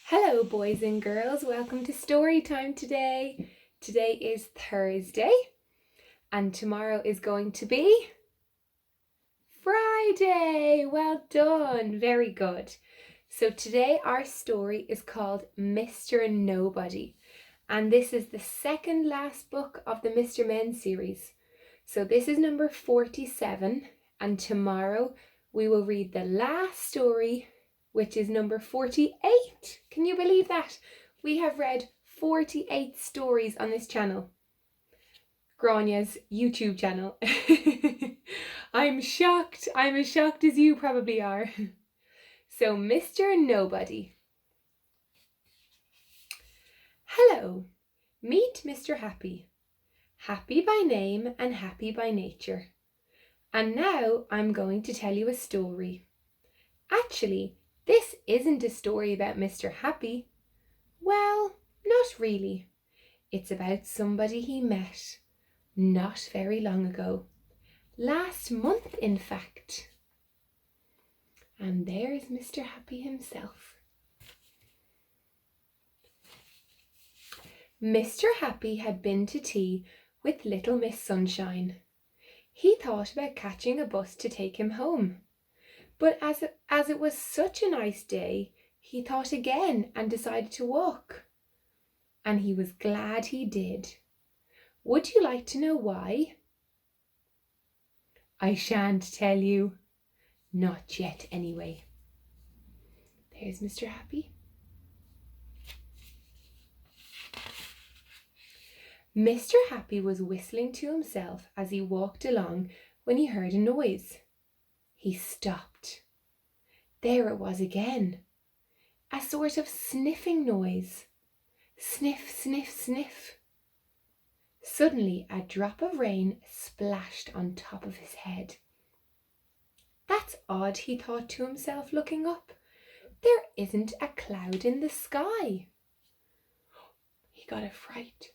Hello, boys and girls. Welcome to story time today. Today is Thursday, and tomorrow is going to be Friday. Well done. Very good. So today our story is called Mr. Nobody, and this is the second last book of the Mr. Men series. So this is number 47, and tomorrow we will read the last story, which is number 48. Can you believe that? We have read 48 stories on this channel. Granya's YouTube channel. I'm shocked. I'm as shocked as you probably are. So, Mr. Nobody. Hello. Meet Mr. Happy. Happy by name and happy by nature. And now I'm going to tell you a story. Actually, this isn't a story about Mr. Happy. Well, not really. It's about somebody he met not very long ago. Last month, in fact. And there's Mr. Happy himself. Mr. Happy had been to tea with little Miss Sunshine. He thought about catching a bus to take him home. But as it was such a nice day, he thought again and decided to walk. And he was glad he did. Would you like to know why? I shan't tell you. Not yet, anyway. There's Mr. Happy. Mr. Happy was whistling to himself as he walked along when he heard a noise. He stopped. There it was again. A sort of sniffing noise. Sniff, sniff, sniff. Suddenly a drop of rain splashed on top of his head. That's odd, he thought to himself, looking up. There isn't a cloud in the sky. He got a fright.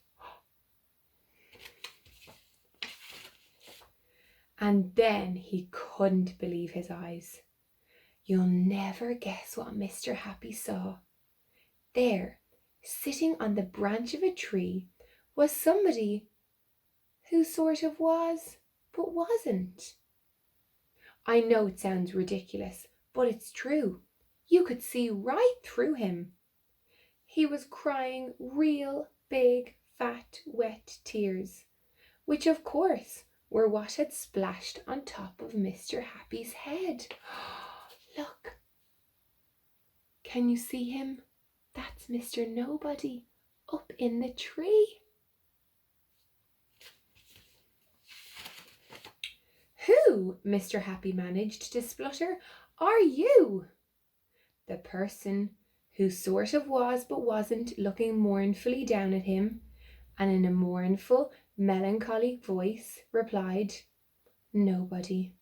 And then he couldn't believe his eyes. You'll never guess what Mr. Happy saw. There, sitting on the branch of a tree, was somebody who sort of was, but wasn't. I know it sounds ridiculous, but it's true. You could see right through him. He was crying real big, fat, wet tears, which of course were what had splashed on top of Mr. Happy's head. Look. Can you see him? That's Mr. Nobody up in the tree. Who, Mr. Happy managed to splutter, are you? The person who sort of was but wasn't, looking mournfully down at him, and in a mournful, melancholy voice replied, Nobody.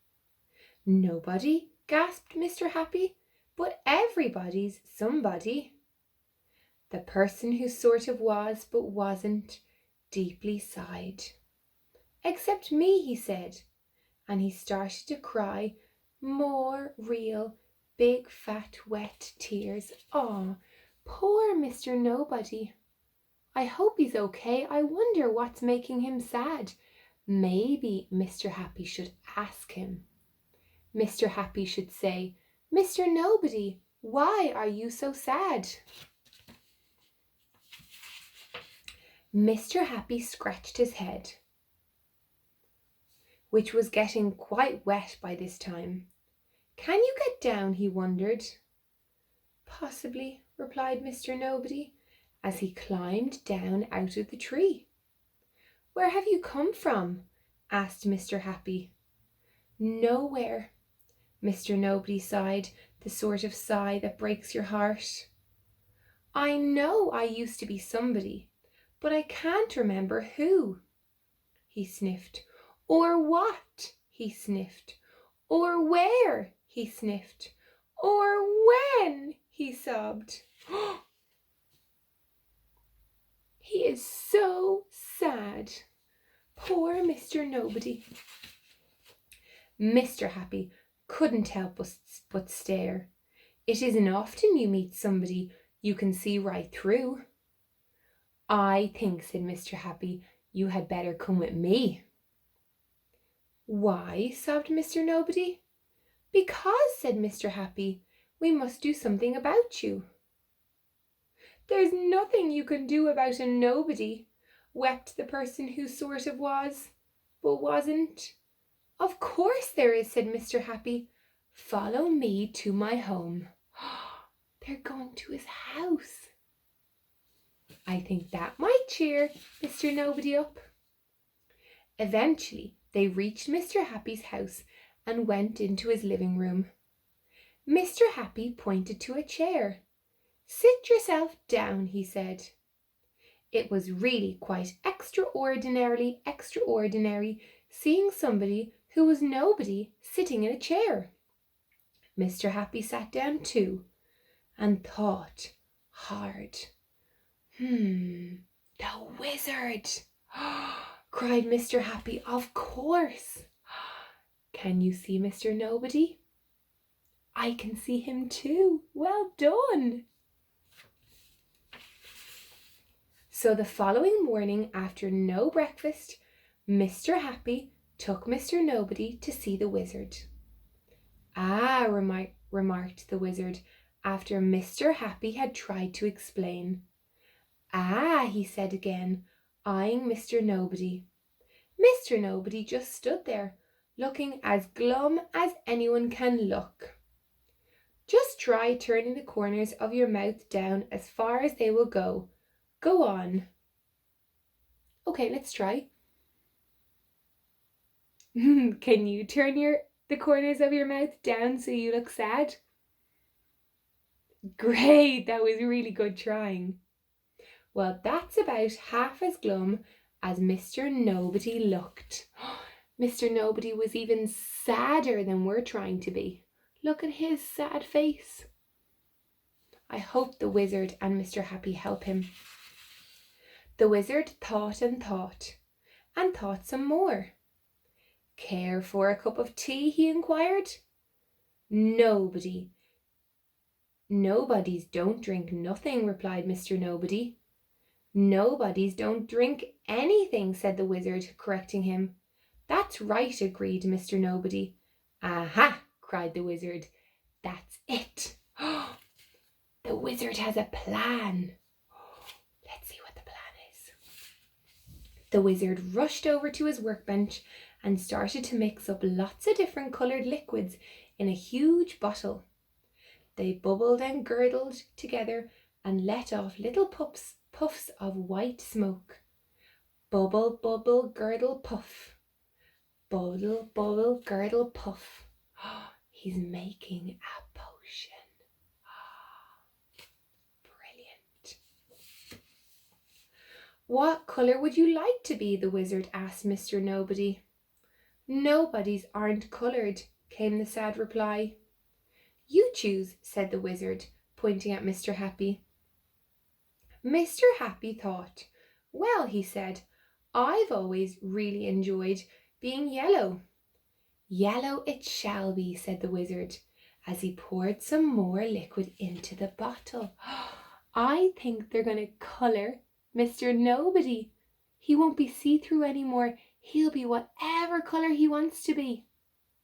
Nobody? Gasped Mr. Happy. But everybody's somebody. The person who sort of was but wasn't deeply sighed. Except me, he said, and he started to cry more real, big, fat, wet tears. Aw, poor Mr. Nobody. I hope he's okay. I wonder what's making him sad. Maybe Mr. Happy should ask him. Mr. Happy should say, Mr. Nobody, why are you so sad? Mr. Happy scratched his head, which was getting quite wet by this time. Can you get down? He wondered. Possibly, replied Mr. Nobody, as he climbed down out of the tree. Where have you come from? Asked Mr. Happy. Nowhere. Mr. Nobody sighed, the sort of sigh that breaks your heart. I know I used to be somebody, but I can't remember who. He sniffed. Or what? He sniffed. Or where? He sniffed. Or when? He sobbed. He is so sad. Poor Mr. Nobody. Mr. Happy couldn't help but stare. It isn't often you meet somebody You can see right through. I think, said Mr. Happy, you had better come with me. Why? Sobbed Mr. Nobody. Because, said Mr. Happy, we must do something about you. There's nothing you can do about a nobody, wept the person who sort of was, but wasn't. Of course there is, said Mr. Happy. Follow me to my home. They're going to his house. I think that might cheer Mr. Nobody up. Eventually, they reached Mr. Happy's house and went into his living room. Mr. Happy pointed to a chair. Sit yourself down, he said. It was really quite extraordinary seeing somebody who was nobody sitting in a chair. Mr. Happy sat down too and thought hard. The wizard, cried Mr. Happy. Of course. Can you see Mr. Nobody? I can see him too. Well done. So the following morning, after no breakfast, Mr. Happy took Mr. Nobody to see the wizard. Ah, remarked the wizard, after Mr. Happy had tried to explain. Ah, he said again, eyeing Mr. Nobody. Mr. Nobody just stood there, looking as glum as anyone can look. Just try turning the corners of your mouth down as far as they will go. Go on. Okay, let's try. Can you turn the corners of your mouth down so you look sad? Great, that was really good trying. Well, that's about half as glum as Mr. Nobody looked. Mr. Nobody was even sadder than we're trying to be. Look at his sad face. I hope the wizard and Mr. Happy help him. The wizard thought and thought, and thought some more. Care for a cup of tea? He inquired. Nobodies don't drink nothing, replied Mr. Nobody. Nobodies don't drink anything, said the wizard, correcting him. That's right, agreed Mr. Nobody. Aha, cried the wizard. That's it. The wizard has a plan. Let's see what the plan is. The wizard rushed over to his workbench and started to mix up lots of different coloured liquids in a huge bottle. They bubbled and gurgled together and let off little puffs of white smoke. Bubble, bubble, gurgle, puff. Bubble, bubble, gurgle, puff. He's making a potion. Brilliant. What colour would you like to be? The wizard asked Mr. Nobody. Nobodies aren't coloured, came the sad reply. You choose, said the wizard, pointing at Mr. Happy. Mr. Happy thought. Well, he said, I've always really enjoyed being yellow. Yellow it shall be, said the wizard, as he poured some more liquid into the bottle. I think they're going to colour Mr. Nobody. He won't be see-through anymore. He'll be whatever colour he wants to be.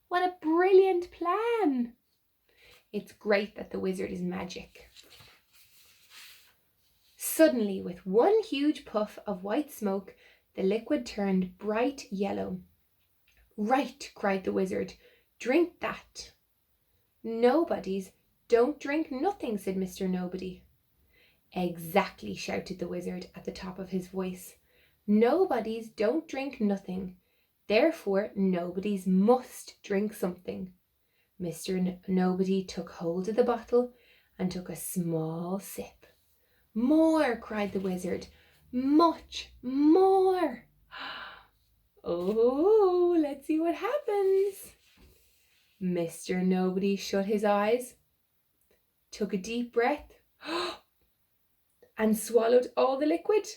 What a brilliant plan! It's great that the wizard is magic. Suddenly, with one huge puff of white smoke, the liquid turned bright yellow. Right, cried the wizard. Drink that. Nobodies don't drink nothing, said Mr. Nobody. Exactly, shouted the wizard at the top of his voice. Nobodies don't drink nothing. Therefore, nobodies must drink something. Mr. Nobody took hold of the bottle and took a small sip. More, cried the wizard. Much more. Oh, let's see what happens. Mr. Nobody shut his eyes, took a deep breath, and swallowed all the liquid.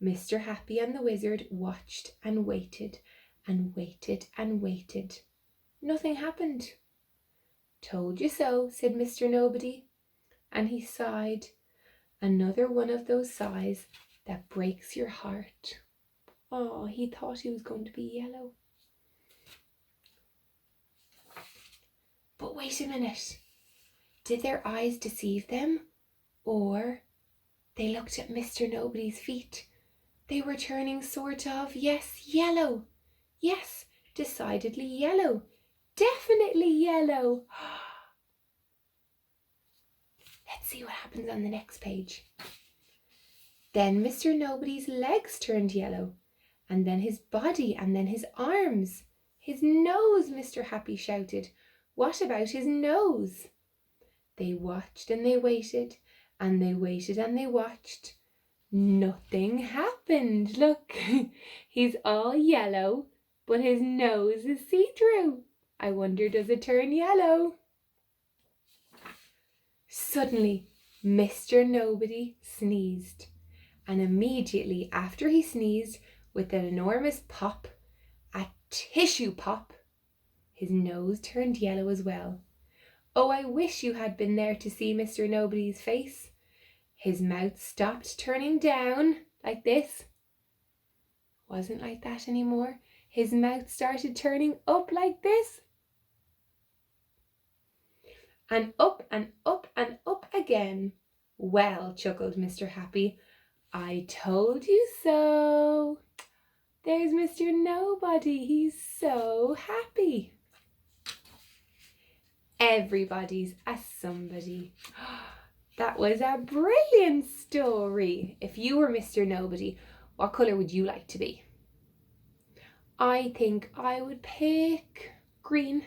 Mr. Happy and the wizard watched and waited and waited and waited. Nothing happened. Told you so, said Mr. Nobody, and he sighed. Another one of those sighs that breaks your heart. Oh, he thought he was going to be yellow. But wait a minute. Did their eyes deceive them? Or they looked at Mr. Nobody's feet. They were turning sort of, yes, yellow. Yes, decidedly yellow. Definitely yellow. Let's see what happens on the next page. Then Mr. Nobody's legs turned yellow, and then his body, and then his arms. His nose, Mr. Happy shouted. What about his nose? They watched and they waited, and they waited and they watched. Nothing happened. Look, he's all yellow, but his nose is see-through. I wonder, does it turn yellow? Suddenly, Mr. Nobody sneezed, and immediately after he sneezed, with an enormous pop, a tissue pop, his nose turned yellow as well. Oh, I wish you had been there to see Mr. Nobody's face. His mouth stopped turning down like this. Wasn't like that anymore. His mouth started turning up like this. And up and up and up again. Well, chuckled Mr. Happy, I told you so. There's Mr. Nobody. He's so happy. Everybody's a somebody. That was a brilliant story. If you were Mr. Nobody, what colour would you like to be? I think I would pick green.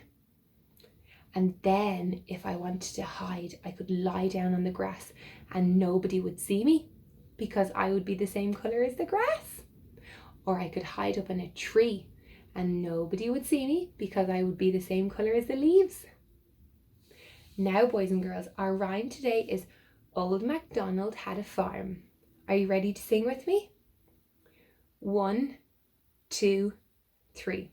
And then if I wanted to hide, I could lie down on the grass and nobody would see me because I would be the same colour as the grass. Or I could hide up in a tree and nobody would see me because I would be the same colour as the leaves. Now, boys and girls, our rhyme today is Old MacDonald had a farm. Are you ready to sing with me? 1, 2, 3.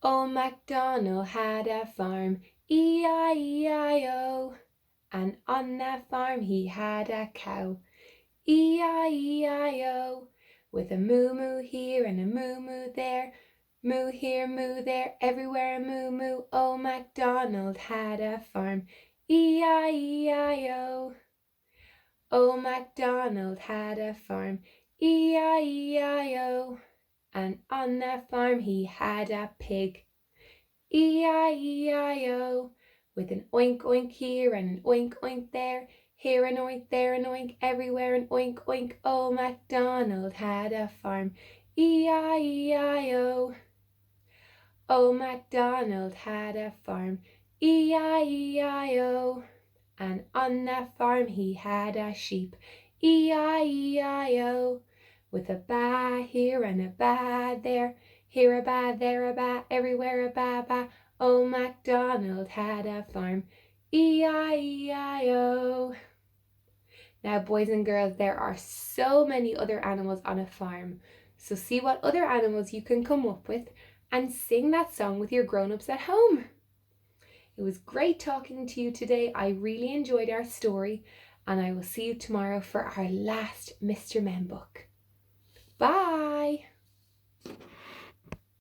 Old MacDonald had a farm, E-I-E-I-O. And on that farm he had a cow, E-I-E-I-O. With a moo-moo here and a moo-moo there, moo here, moo there, everywhere a moo-moo. Old MacDonald had a farm, E-I-E-I-O. Old MacDonald had a farm, E-I-E-I-O. And on that farm he had a pig, E-I-E-I-O. With an oink oink here and an oink oink there, here an oink, there an oink, everywhere an oink oink. Old MacDonald had a farm, E-I-E-I-O. Old MacDonald had a farm, E-I-E-I-O. And on that farm he had a sheep, E-I-E-I-O. With a baa here and a baa there, here a baa, there a baa, everywhere a baa baa. Old MacDonald had a farm, E-I-E-I-O. Now, boys and girls, there are so many other animals on a farm. So see what other animals you can come up with and sing that song with your grown-ups at home. It was great talking to you today. I really enjoyed our story, and I will see you tomorrow for our last Mr. Men book. Bye!